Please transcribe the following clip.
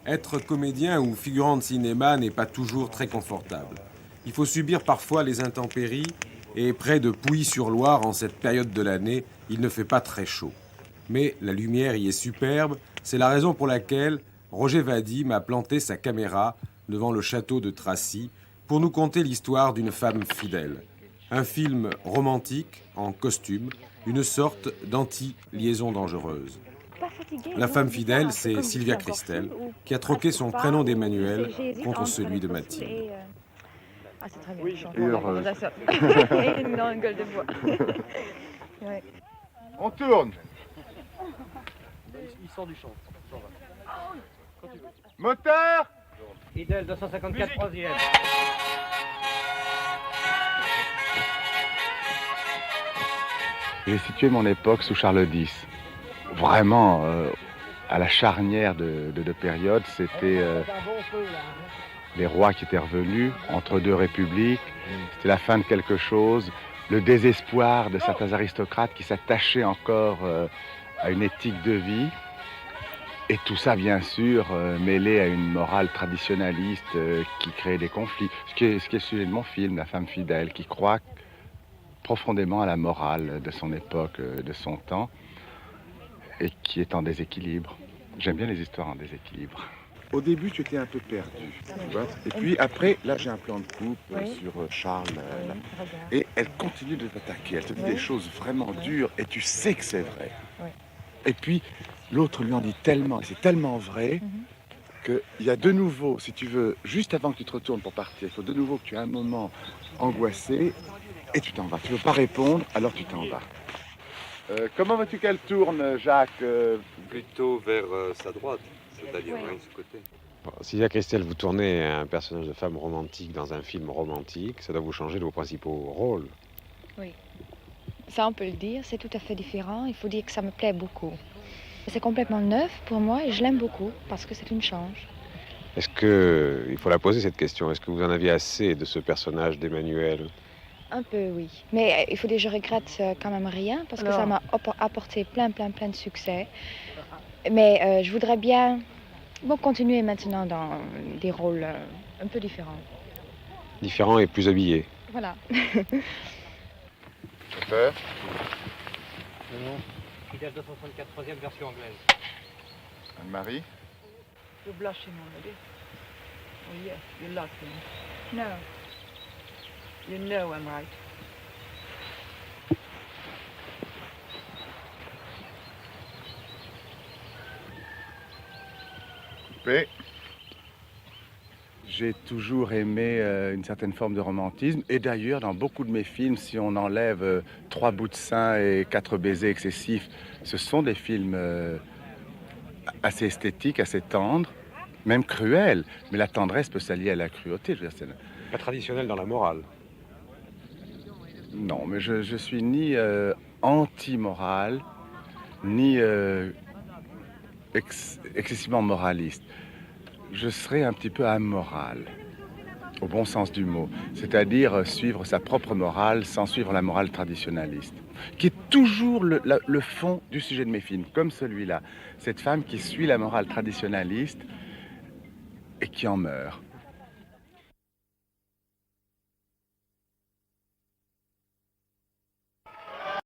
Être comédien ou figurant de cinéma n'est pas toujours très confortable. Il faut subir parfois les intempéries et près de Pouilly-sur-Loire, en cette période de l'année, il ne fait pas très chaud. Mais la lumière y est superbe, c'est la raison pour laquelle Roger Vadim a planté sa caméra devant le château de Tracy pour nous conter l'histoire d'une femme fidèle. Un film romantique, en costume, une sorte d'anti-liaison dangereuse. La femme fidèle, c'est Sylvia Christel, qui a troqué son prénom d'Emmanuel contre celui de Mathilde. Ah, c'est très bien. Oui, Et une gueule de bois. Ouais. On tourne. Il sort du champ. Moteur. Fidèle 254 troisième. J'ai situé mon époque sous Charles X. Vraiment, à la charnière de deux périodes, c'était les rois qui étaient revenus entre deux républiques. C'était la fin de quelque chose, le désespoir de certains aristocrates qui s'attachaient encore à une éthique de vie. Et tout ça, bien sûr, mêlé à une morale traditionnaliste qui crée des conflits. Ce qui est le sujet de mon film, La femme fidèle, qui croit profondément à la morale de son époque, de son temps, et qui est en déséquilibre. J'aime bien les histoires en déséquilibre. Au début, tu étais un peu perdu. Tu vois. Et puis après, là, j'ai un plan de coupe sur Charles. Là. Et elle continue de t'attaquer. Elle te dit des choses vraiment dures et tu sais que c'est vrai. Et puis, l'autre lui en dit tellement, et c'est tellement vrai, qu'il y a de nouveau, si tu veux, juste avant que tu te retournes pour partir, il faut de nouveau que tu aies un moment angoissé et tu t'en vas. Tu ne veux pas répondre, alors tu t'en vas. Comment veux-tu qu'elle tourne, Jacques Plutôt vers sa droite, c'est-à-dire ce côté. Sylvia Christel, vous tournez un personnage de femme romantique dans un film romantique, ça doit vous changer de vos principaux rôles. Oui. Ça, on peut le dire, c'est tout à fait différent. Il faut dire que ça me plaît beaucoup. C'est complètement neuf pour moi et je l'aime beaucoup parce que c'est une change. Est-ce que, il faut la poser cette question, est-ce que vous en aviez assez de ce personnage d'Emmanuel? Un peu, oui. Mais il faut dire que je regrette quand même rien parce que ça m'a apporté plein de succès. Mais je voudrais bien continuer maintenant dans des rôles un peu différents. Différent et plus habillé. Voilà. Chauffeur. Non. Fidèle 264 troisième version anglaise. Anne-Marie. You're blushing already. Oh yes, you like him. No. You know I'm right. Coupé. J'ai toujours aimé une certaine forme de romantisme. Et d'ailleurs, dans beaucoup de mes films, si on enlève 3 bouts de sein et 4 baisers excessifs, ce sont des films assez esthétiques, assez tendres, même cruels. Mais la tendresse peut s'allier à la cruauté. Je veux dire, Pas traditionnel dans la morale. Non, mais je suis ni anti-morale, ni excessivement moraliste. Je serais un petit peu amoral, au bon sens du mot. C'est-à-dire suivre sa propre morale sans suivre la morale traditionnaliste. Qui est toujours le fond du sujet de mes films, comme celui-là. Cette femme qui suit la morale traditionnaliste et qui en meurt.